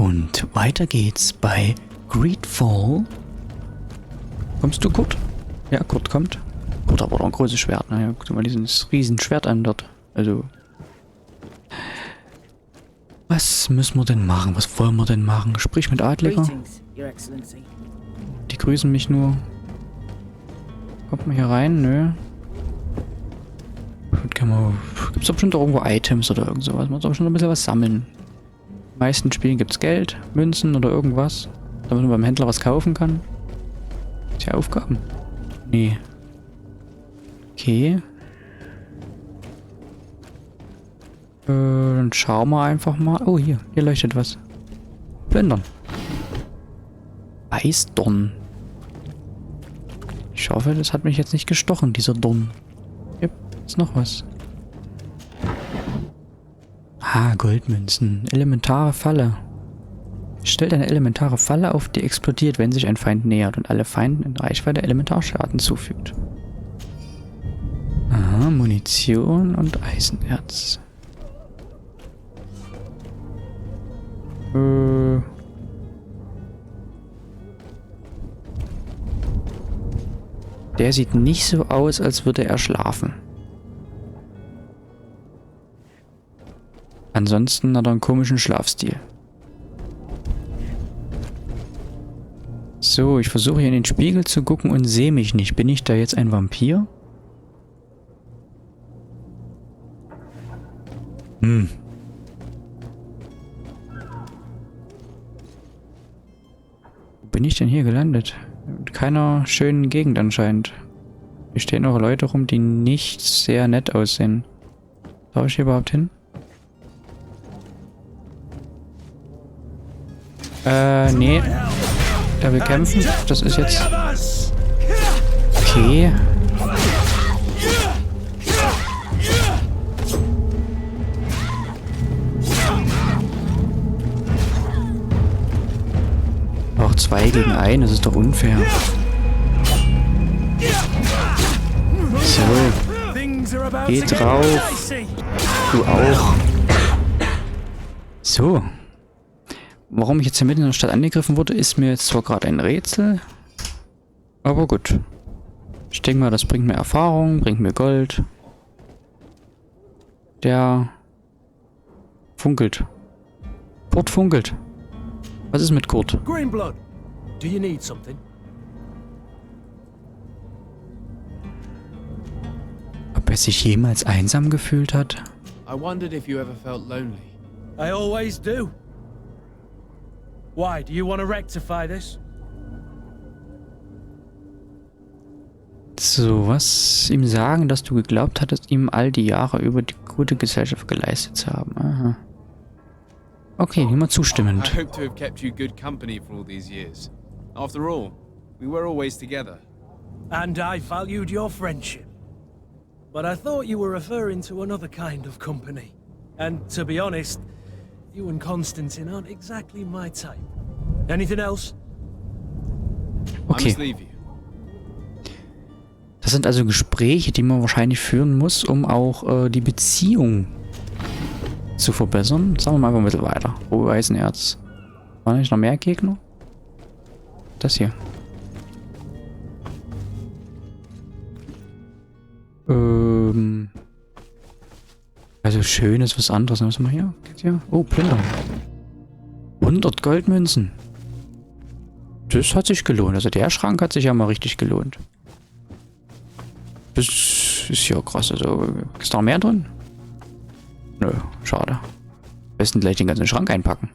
Und weiter geht's bei GreedFall. Kommst du, Kurt? Ja, Kurt kommt. Kurt hat aber auch ein großes Schwert. Naja, guck dir mal dieses riesen Schwert an dort. Also. Was müssen wir denn machen? Was wollen wir denn machen? Sprich mit Adliger. Die grüßen mich nur. Kommt man hier rein? Nö. Gibt's doch bestimmt auch irgendwo Items oder irgend sowas. Man muss doch schon ein bisschen was sammeln. In den meisten Spielen gibt's Geld, Münzen oder irgendwas, damit man beim Händler was kaufen kann. Tja, Aufgaben. Nee. Okay. Dann schauen wir einfach mal. Oh, hier leuchtet was. Blendern. Eisdorn. Ich hoffe, das hat mich jetzt nicht gestochen, dieser Dorn. Yep, ist noch was. Ah, Goldmünzen. Elementare Falle. Stellt eine elementare Falle auf, die explodiert, wenn sich ein Feind nähert und alle Feinden in Reichweite Elementarschaden zufügt. Aha, Munition und Eisenerz. Der sieht nicht so aus, als würde er schlafen. Ansonsten hat er einen komischen Schlafstil. So, ich versuche hier in den Spiegel zu gucken und sehe mich nicht. Bin ich da jetzt ein Vampir? Hm. Wo bin ich denn hier gelandet? In keiner schönen Gegend anscheinend. Hier stehen auch Leute rum, die nicht sehr nett aussehen. Darf ich hier überhaupt hin? Nee. Der will kämpfen. Das ist jetzt... Okay. Auch 2 gegen 1, das ist doch unfair. So. Geh drauf. Du auch. So. Warum ich jetzt hier mitten in der Stadt angegriffen wurde, ist mir jetzt zwar gerade ein Rätsel. Aber gut. Ich denke mal, das bringt mir Erfahrung, bringt mir Gold. Der funkelt. Kurt funkelt. Was ist mit Kurt? Greenblood, do you need something? Ob er sich jemals einsam gefühlt hat? I wondered if you ever felt lonely. I always do. Why, do you want to rectify this? So, was ihm sagen, dass du geglaubt hattest, ihm all die Jahre über die gute Gesellschaft geleistet zu haben. Aha. Okay, niemand zustimmend. I hope to have kept you good company for all these years. After all, we were always together. And I valued your friendship. But I thought you were referring to another kind of company. And to be honest, you and Constantine aren't exactly my type. Anything else? Okay. Das sind also Gespräche, die man wahrscheinlich führen muss, um auch die Beziehung zu verbessern. Sagen wir mal einfach ein bisschen weiter. Oh, Eisenerz. Waren nicht noch mehr Gegner? Das hier. Also schön ist was anderes. Was haben wir hier? Geht's hier? Oh, Plündern. 100 Goldmünzen. Das hat sich gelohnt. Also der Schrank hat sich ja mal richtig gelohnt. Das ist ja krass. Also, ist da noch mehr drin? Nö, schade. Am besten gleich den ganzen Schrank einpacken.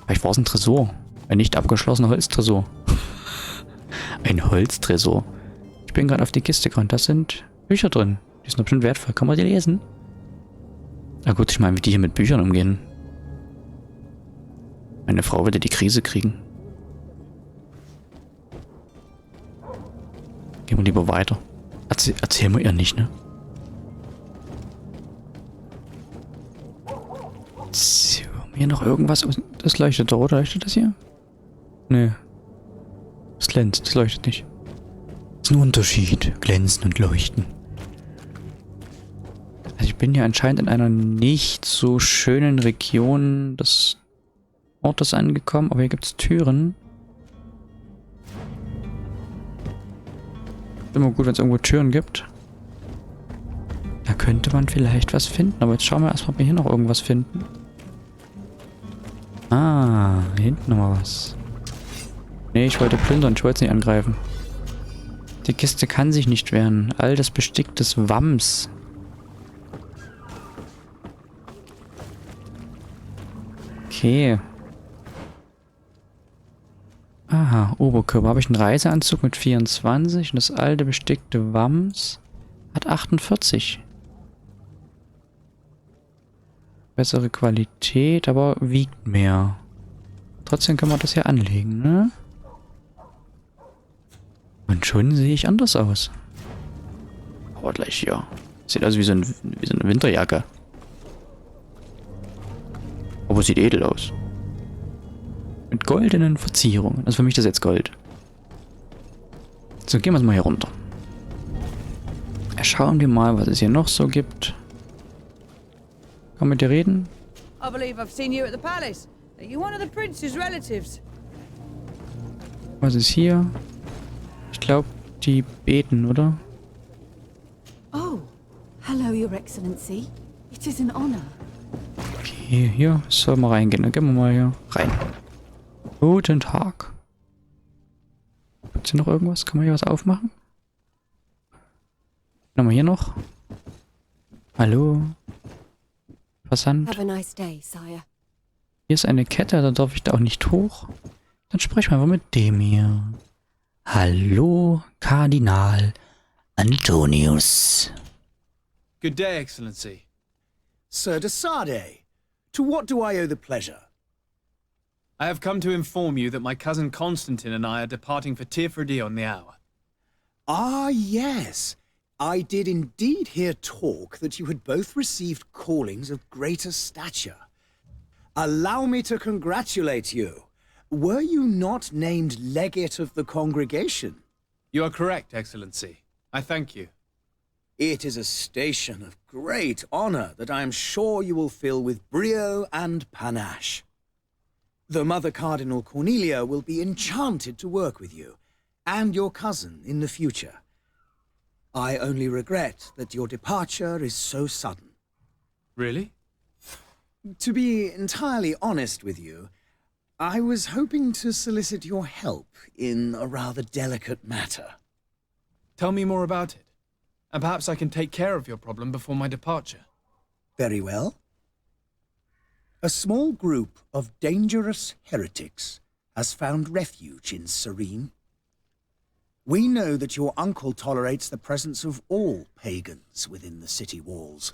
Vielleicht war es ein Tresor. Ein nicht abgeschlossener Holztresor. Ein Holztresor. Ich bin gerade auf die Kiste gerannt. Da sind Bücher drin. Die sind bestimmt wertvoll. Kann man die lesen? Na gut, ich meine, wie die hier mit Büchern umgehen. Meine Frau würde die Krise kriegen. Gehen wir lieber weiter. Erzählen wir ihr nicht, ne? So, haben wir hier noch irgendwas? Das leuchtet doch, oder? Leuchtet das hier? Nee. Das glänzt, das leuchtet nicht. Das ist ein Unterschied. Glänzen und leuchten. Also ich bin ja anscheinend in einer nicht so schönen Region. Das Ortes angekommen, aber hier gibt es Türen. Immer gut, wenn es irgendwo Türen gibt. Da könnte man vielleicht was finden, aber jetzt schauen wir erstmal, ob wir hier noch irgendwas finden. Ah, hier hinten nochmal was. Nee, ich wollte plündern, ich wollte es nicht angreifen. Die Kiste kann sich nicht wehren. Altes Bestick des Wams. Okay. Aha, Oberkörper. Habe ich einen Reiseanzug mit 24 und das alte Bestick des Wams hat 48. Bessere Qualität, aber wiegt mehr. Trotzdem kann man das hier anlegen, ne? Und schon sehe ich anders aus. Aber gleich hier. Sieht aus wie so eine Winterjacke. Aber sieht edel aus. Mit goldenen Verzierungen. Also für mich ist das jetzt Gold. So, gehen wir mal hier runter. Schauen wir mal, was es hier noch so gibt. Kann mit dir reden? I believe I've seen you at the palace. Are you one of the prince's relatives? Was ist hier? Ich glaube, die beten, oder? Oh, hello, Your Excellency. It is an honor. Okay, hier soll mal reingehen. Dann gehen wir mal hier rein. Guten Tag. Gibt es hier noch irgendwas? Kann man hier was aufmachen? Haben wir hier noch? Hallo? Versand. Have a nice day, sire. Hier ist eine Kette, da darf ich da auch nicht hoch. Dann sprechen wir mal mit dem hier. Hallo, Kardinal Antonius. Good day, Excellency. Sir de Sade, to what do I owe the pleasure? I have come to inform you that my cousin Constantine and I are departing for Tirfredi on the hour. Ah, yes. I did indeed hear talk that you had both received callings of greater stature. Allow me to congratulate you. Were you not named legate of the congregation? You are correct, Excellency. I thank you. It is a station of great honor that I am sure you will fill with brio and panache. The Mother Cardinal Cornelia will be enchanted to work with you, and your cousin in the future. I only regret that your departure is so sudden. Really? To be entirely honest with you, I was hoping to solicit your help in a rather delicate matter. Tell me more about it, and perhaps I can take care of your problem before my departure. Very well. A small group of dangerous heretics has found refuge in Serene. We know that your uncle tolerates the presence of all pagans within the city walls.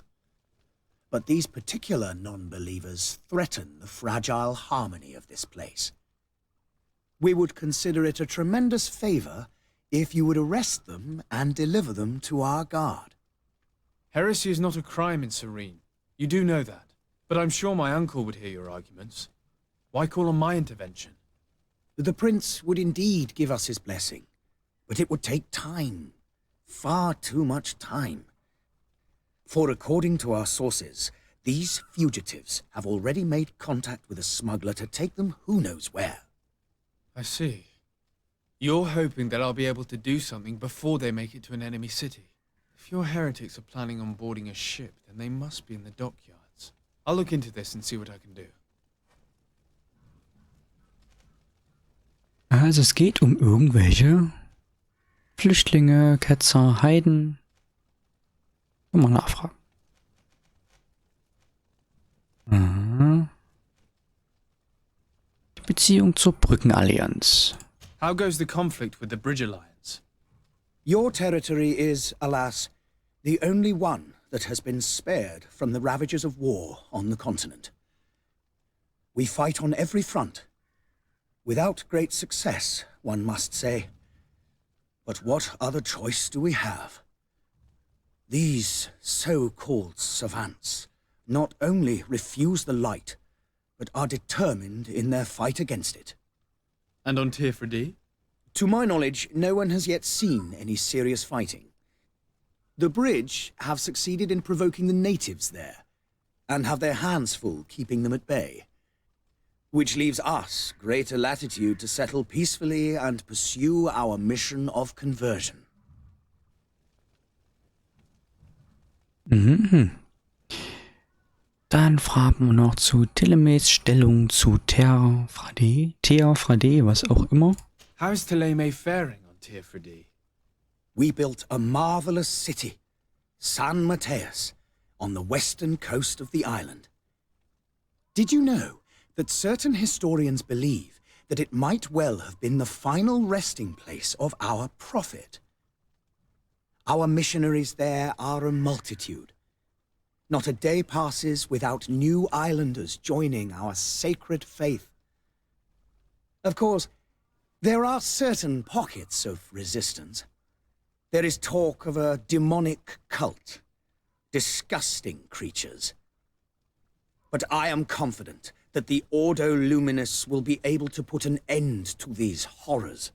But these particular non-believers threaten the fragile harmony of this place. We would consider it a tremendous favor if you would arrest them and deliver them to our guard. Heresy is not a crime in Serene. You do know that. But I'm sure my uncle would hear your arguments. Why call on my intervention? The prince would indeed give us his blessing, but it would take time. Far too much time. For according to our sources, these fugitives have already made contact with a smuggler to take them who knows where. I see. You're hoping that I'll be able to do something before they make it to an enemy city. If your heretics are planning on boarding a ship, then they must be in the dockyards. I'll look into this and see what I can do. Also es geht um irgendwelche Flüchtlinge, Ketzer, Heiden. Mal nachfragen. Die Beziehung zur Brückenallianz. How goes the conflict with the Bridge Alliance? Your territory is, alas, the only one that has been spared from the ravages of war on the continent. We fight on every front. Without great success, one must say. But what other choice do we have? These so-called savants not only refuse the light, but are determined in their fight against it. And on Tirfredi? To my knowledge, no one has yet seen any serious fighting. The bridge have succeeded in provoking the natives there, and have their hands full keeping them at bay. which leaves us greater latitude to settle peacefully and pursue our mission of conversion. Mhm. Dann fragen wir noch zu Telemes Stellung zu Teafrade, was auch immer. How is Teleme faring on Teafrade? We built a marvelous city, San Mateus, on the western coast of the island. Did you know that certain historians believe that it might well have been the final resting place of our prophet? Our missionaries there are a multitude. Not a day passes without new islanders joining our sacred faith. Of course, there are certain pockets of resistance. There is talk of a demonic cult, disgusting creatures. But I am confident that the Ordo Luminous will be able to put an end to these horrors.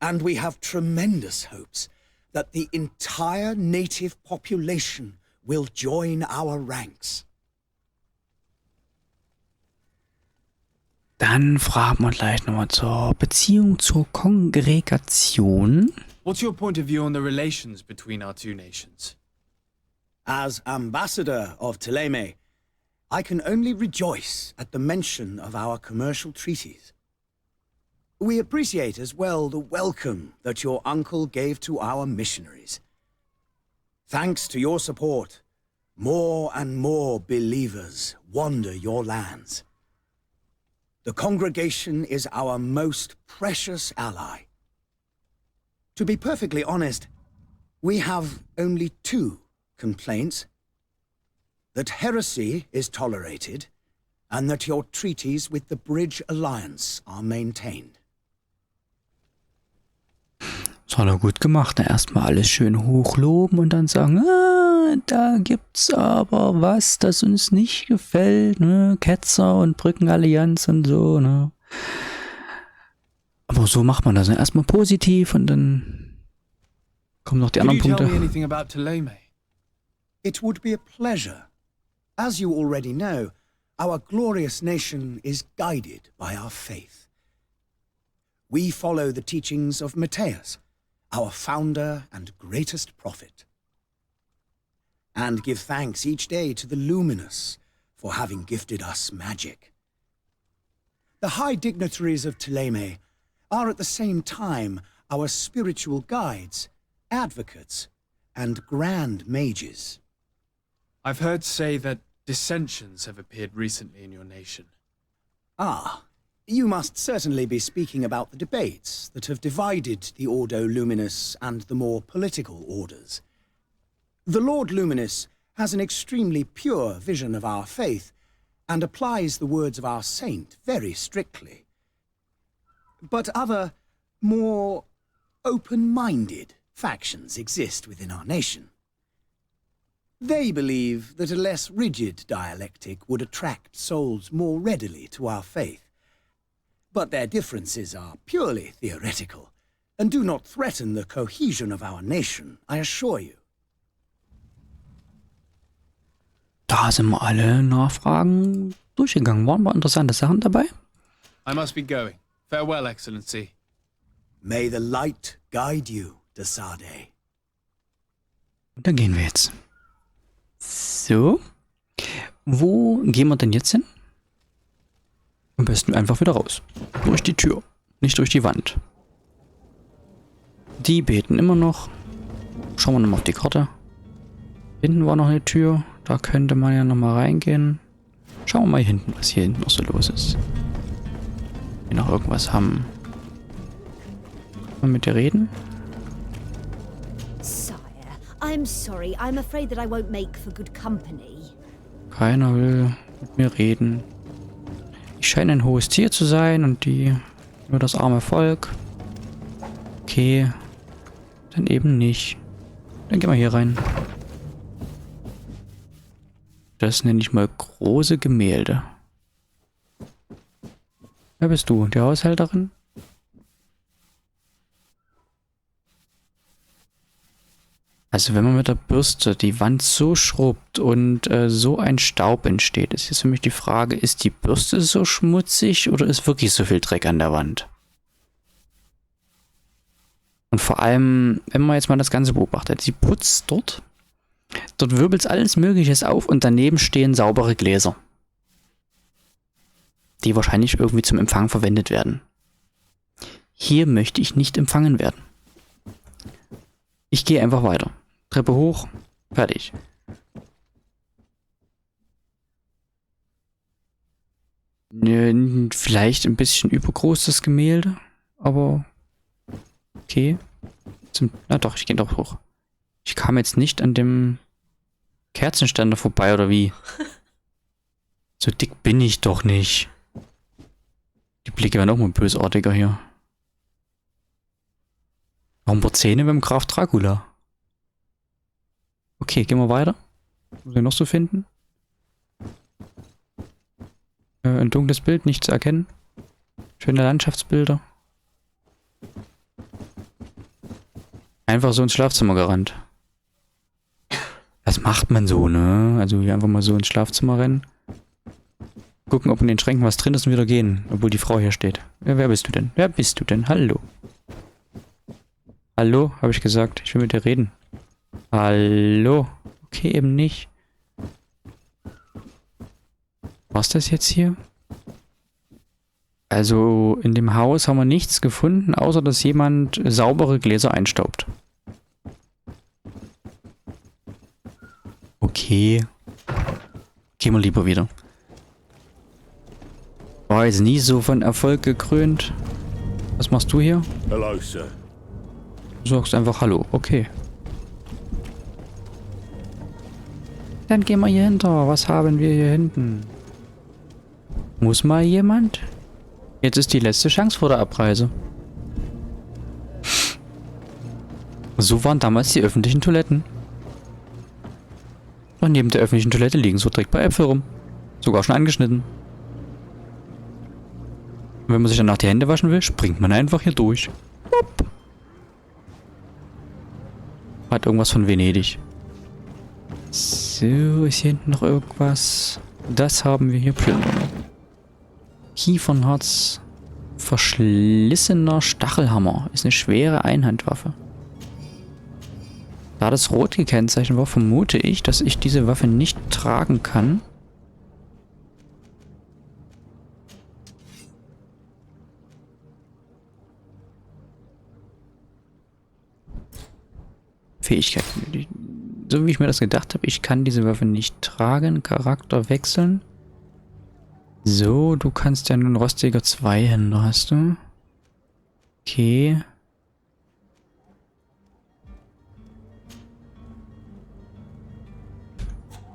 And we have tremendous hopes that the entire native population will join our ranks. Dann fragen wir gleich nochmal zur Beziehung zur Kongregation. What's your point of view on the relations between our two nations? As ambassador of Teleme, I can only rejoice at the mention of our commercial treaties. We appreciate as well the welcome that your uncle gave to our missionaries. Thanks to your support, more and more believers wander your lands. The congregation is our most precious ally. To be perfectly honest, we have only two complaints: that heresy is tolerated, and that your treaties with the Bridge Alliance are maintained. Das hat er gut gemacht. Ne? Erstmal alles schön hochloben und dann sagen, da gibt's aber was, das uns nicht gefällt. Ne? Ketzer und Brückenallianz und so. Ne? Aber so macht man das. Ne? Erstmal positiv und dann kommen noch die anderen Could you tell me Punkte. anything about Teleme? It would be a pleasure. As you already know, our glorious nation is guided by our faith. We follow the teachings of Mateus, our founder and greatest prophet, and give thanks each day to the Luminous for having gifted us magic. The high dignitaries of Teleme are at the same time our spiritual guides, advocates, and grand mages. I've heard say that dissensions have appeared recently in your nation. Ah, you must certainly be speaking about the debates that have divided the Ordo Luminous and the more political orders. The Lord Luminous has an extremely pure vision of our faith and applies the words of our saint very strictly. But other, more open-minded factions exist within our nation. They believe that a less rigid dialectic would attract souls more readily to our faith. But their differences are purely theoretical and do not threaten the cohesion of our nation, I assure you. Da sind wir alle Nachfragen durchgegangen. Waren interessante Sachen dabei? I must be going. Farewell, Excellency. May the light guide you, Desade. Und da gehen wir jetzt. So. Wo gehen wir denn jetzt hin? Am besten einfach wieder raus. Durch die Tür. Nicht durch die Wand. Die beten immer noch. Schauen wir nochmal auf die Karte. Hinten war noch eine Tür. Da könnte man ja nochmal reingehen. Schauen wir mal hier hinten, was hier hinten noch so los ist. Wir noch irgendwas haben. Mal mit dir reden? Sire, I'm sorry. I'm afraid that I won't make for good company. Keiner will mit mir reden. Ich scheine ein hohes Tier zu sein und die nur das arme Volk. Okay. Dann eben nicht. Dann gehen wir hier rein. Das nenne ich mal große Gemälde. Wer bist du? Die Also wenn man mit der Bürste die Wand so schrubbt und so ein Staub entsteht, ist jetzt für mich die Frage, ist die Bürste so schmutzig oder ist wirklich so viel Dreck an der Wand? Und vor allem, wenn man jetzt mal das Ganze beobachtet, sie putzt dort wirbelt alles Mögliches auf und daneben stehen saubere Gläser, die wahrscheinlich irgendwie zum Empfang verwendet werden. Hier möchte ich nicht empfangen werden. Ich gehe einfach weiter. Treppe hoch, fertig. Vielleicht ein bisschen übergroß das Gemälde, aber okay. Na doch, ich gehe doch hoch. Ich kam jetzt nicht an dem Kerzenständer vorbei, oder wie? So dick bin ich doch nicht. Die Blicke werden auch mal bösartiger hier. Warum paar Zähne beim Graf Dracula? Okay, gehen wir weiter. Was muss ich noch so finden? Ein dunkles Bild, nicht zu erkennen. Schöne Landschaftsbilder. Einfach so ins Schlafzimmer gerannt. Das macht man so, ne? Also hier einfach mal so ins Schlafzimmer rennen. Gucken, ob in den Schränken was drin ist und wieder gehen. Obwohl die Frau hier steht. Ja, wer bist du denn? Wer bist du denn? Hallo. Hallo, habe ich gesagt. Ich will mit dir reden. Hallo. Okay, eben nicht. Was ist das jetzt hier? Also in dem Haus haben wir nichts gefunden, außer dass jemand saubere Gläser einstaubt. Okay. Gehen wir lieber wieder. War jetzt nie so von Erfolg gekrönt. Was machst du hier? Hello, sir. Du sagst einfach Hallo. Okay. Dann gehen wir hier hinter. Was haben wir hier hinten? Muss mal jemand? Jetzt ist die letzte Chance vor der Abreise. So waren damals die öffentlichen Toiletten. Und neben der öffentlichen Toilette liegen so direkt bei Äpfel rum. Sogar schon angeschnitten. Und wenn man sich danach die Hände waschen will, springt man einfach hier durch. Hopp. Hat irgendwas von Venedig. So, ist hier hinten noch irgendwas? Das haben wir hier. Plündern. Kiefernharz. Verschlissener Stachelhammer. Ist eine schwere Einhandwaffe. Da das rot gekennzeichnet war, vermute ich, dass ich diese Waffe nicht tragen kann. Fähigkeiten. So wie ich mir das gedacht habe, ich kann diese Waffe nicht tragen. Charakter wechseln. So, du kannst ja nun rostiger Zweihänder, hast du? Okay.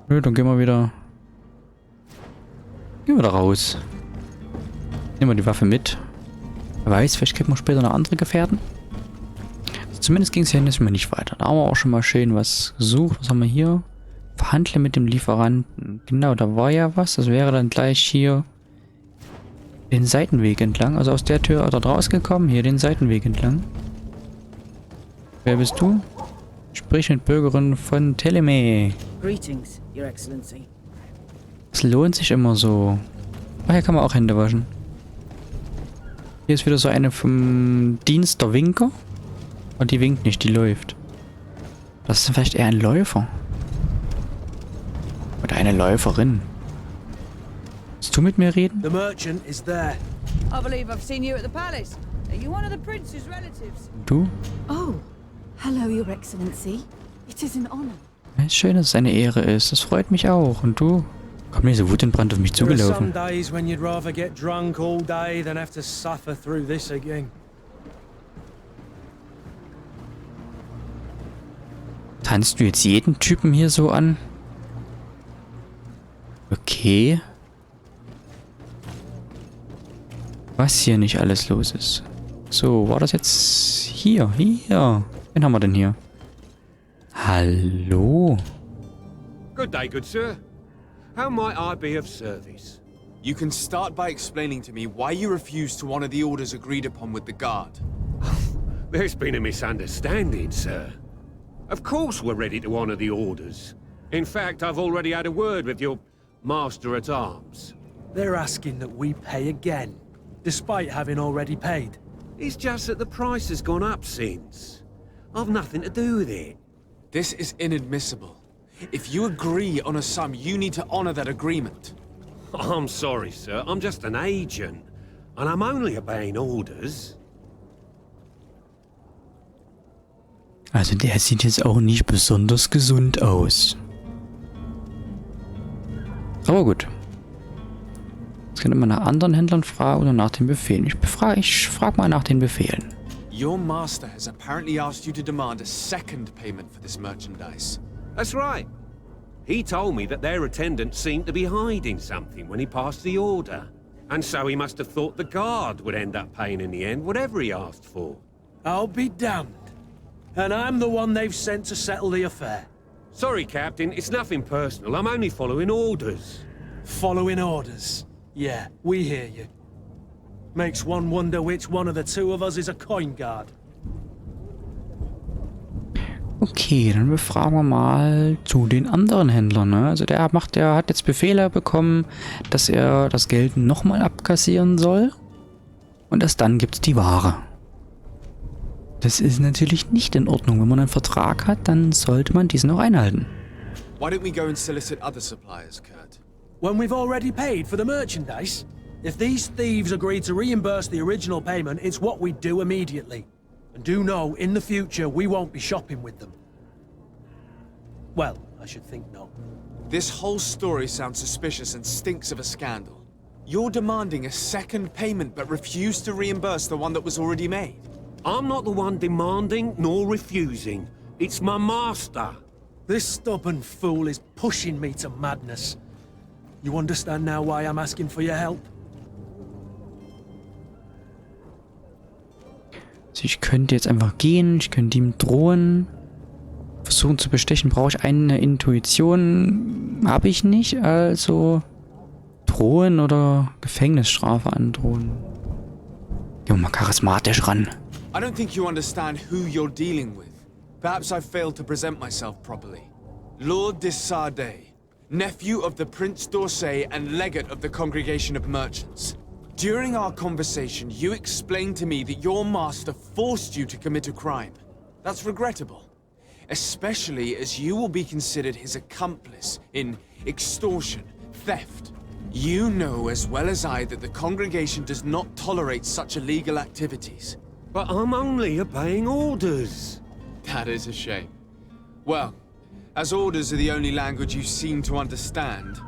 Nö, dann gehen wir wieder. Gehen wir da raus. Nehmen wir die Waffe mit. Wer weiß, vielleicht kriegen wir später noch andere Gefährten. Also zumindest ging es hier hinten nicht weiter. Da haben wir auch schon mal schön was gesucht. Was haben wir hier? Verhandle mit dem Lieferanten. Genau, da war ja was. Das wäre dann gleich hier den Seitenweg entlang. Also aus der Tür dort rausgekommen. Hier den Seitenweg entlang. Wer bist du? Sprich mit Bürgerin von Teleme. Greetings, Your Excellency. Es lohnt sich immer so. Ach, hier kann man auch Hände waschen. Hier ist wieder so eine vom Dienst der Winker. Und die winkt nicht, die läuft. Das ist vielleicht eher ein Läufer. Oder eine Läuferin. Willst du mit mir reden? The merchant is there. I believe I've seen you at the palace. Are you one of the prince's relatives? Du? Oh, hello, Your Excellency. It is an honor. Es ist schön, dass es eine Ehre ist. Das freut mich auch. Und du? Komm nicht so wutentbrannt auf mich There are some zugelaufen. days when you'd rather get drunk all day than have to suffer through this again. Tanzt du jetzt jeden Typen hier so an? Okay. Was hier nicht alles los ist. So, war das jetzt hier? Hier. Wen haben wir denn hier? Hallo? Good day, good sir. How might I be of service? You can start by explaining to me why you refused to honor the orders agreed upon with the guard. There's been a misunderstanding, sir. Of course we're ready to honor the orders. In fact, I've already had a word with your master-at-arms. They're asking that we pay again, despite having already paid. It's just that the price has gone up since. I've nothing to do with it. This is inadmissible. If you agree on a sum, you need to honor that agreement. I'm sorry, sir. I'm just an agent. And I'm only obeying orders. Also der sieht jetzt auch nicht besonders gesund aus. Aber gut. Jetzt können wir nach anderen Händlern fragen oder nach den Befehlen. Ich frage mal nach den Befehlen. Your master has apparently asked you to demand a second payment for this merchandise. That's right. He told me that their attendant seemed to be hiding something when he passed the order. And so he must have thought the guard would end up paying in the end, whatever he asked for. I'll be damned. And I'm the one they've sent to settle the affair. Sorry, Captain, it's nothing personal. I'm only following orders. Following orders. Yeah, we hear you. Makes one wonder which one of the two of us is a coin guard. Okay, dann befragen wir mal zu den anderen Händlern. Ne? Also der hat jetzt Befehle bekommen, dass er das Geld nochmal abkassieren soll. Und erst dann gibt es die Ware. Das ist natürlich nicht in Ordnung. Wenn man einen Vertrag hat, dann sollte man diesen auch einhalten. Why don't we go and solicit other suppliers, Kurt? When we've already paid for the merchandise? If these thieves agree to reimburse the original payment, it's what we do immediately. And do know, in the future, we won't be shopping with them. Well, I should think not. This whole story sounds suspicious and stinks of a scandal. You're demanding a second payment but refuse to reimburse the one that was already made. I'm not the one demanding nor refusing. It's my master. This stubborn fool is pushing me to madness. You understand now why I'm asking for your help? Also ich könnte jetzt einfach gehen, ich könnte ihm drohen. Versuchen zu bestechen, brauche ich eine Intuition. Habe ich nicht, also drohen oder Gefängnisstrafe androhen. Gehen wir mal charismatisch ran. I don't think you understand who you're dealing with. Perhaps I've failed to present myself properly. Lord de Sardet, nephew of the Prince d'Orsay and legate of the Congregation of Merchants. During our conversation, you explained to me that your master forced you to commit a crime. That's regrettable, especially as you will be considered his accomplice in extortion, theft. You know as well as I that the congregation does not tolerate such illegal activities. But I'm only obeying orders. That is a shame. Well, as orders are the only language you seem to understand,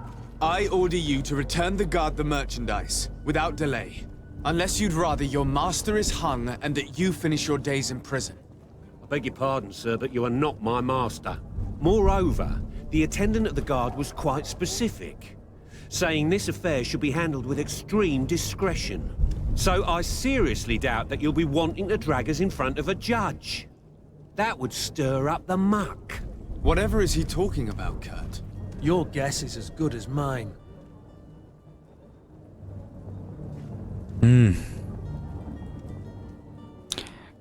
I order you to return the guard the merchandise, without delay. Unless you'd rather your master is hung and that you finish your days in prison. I beg your pardon, sir, but you are not my master. Moreover, the attendant at the guard was quite specific, saying this affair should be handled with extreme discretion. So I seriously doubt that you'll be wanting to drag us in front of a judge. That would stir up the muck. Whatever is he talking about, Kurt? Your guess is as good as mine.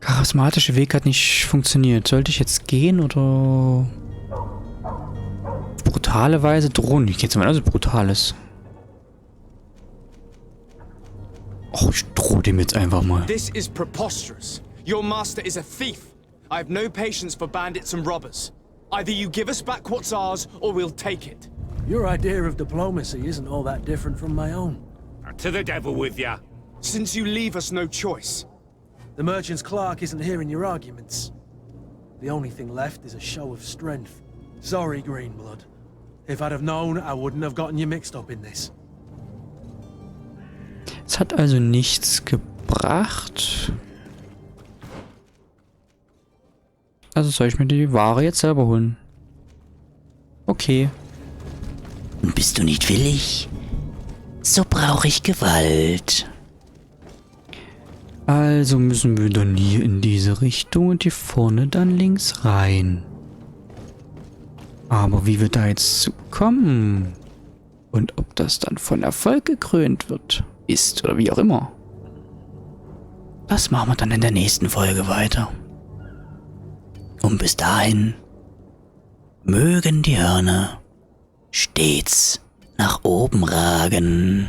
Charismatische Weg hat nicht funktioniert. Sollte ich jetzt gehen oder brutale Weise drohen? Ich gehe jetzt mal also Brutales. Oh, ich drohe dem jetzt einfach mal. This is preposterous. Your master is a thief. I have no patience for bandits and robbers. Either you give us back what's ours, or we'll take it. Your idea of diplomacy isn't all that different from my own. To the devil with ya. Since you leave us no choice. The merchant's clerk isn't hearing your arguments. The only thing left is a show of strength. Sorry, Greenblood. If I'd have known, I wouldn't have gotten you mixed up in this. Es hat also nichts gebracht. Also soll ich mir die Ware jetzt selber holen? Okay. Bist du nicht willig? So brauche ich Gewalt. Also müssen wir dann hier in diese Richtung und hier vorne dann links rein. Aber wie wir da jetzt zu kommen und ob das dann von Erfolg gekrönt wird, ist oder wie auch immer, das machen wir dann in der nächsten Folge weiter. Und bis dahin, Mögen die Hörner stets nach oben ragen.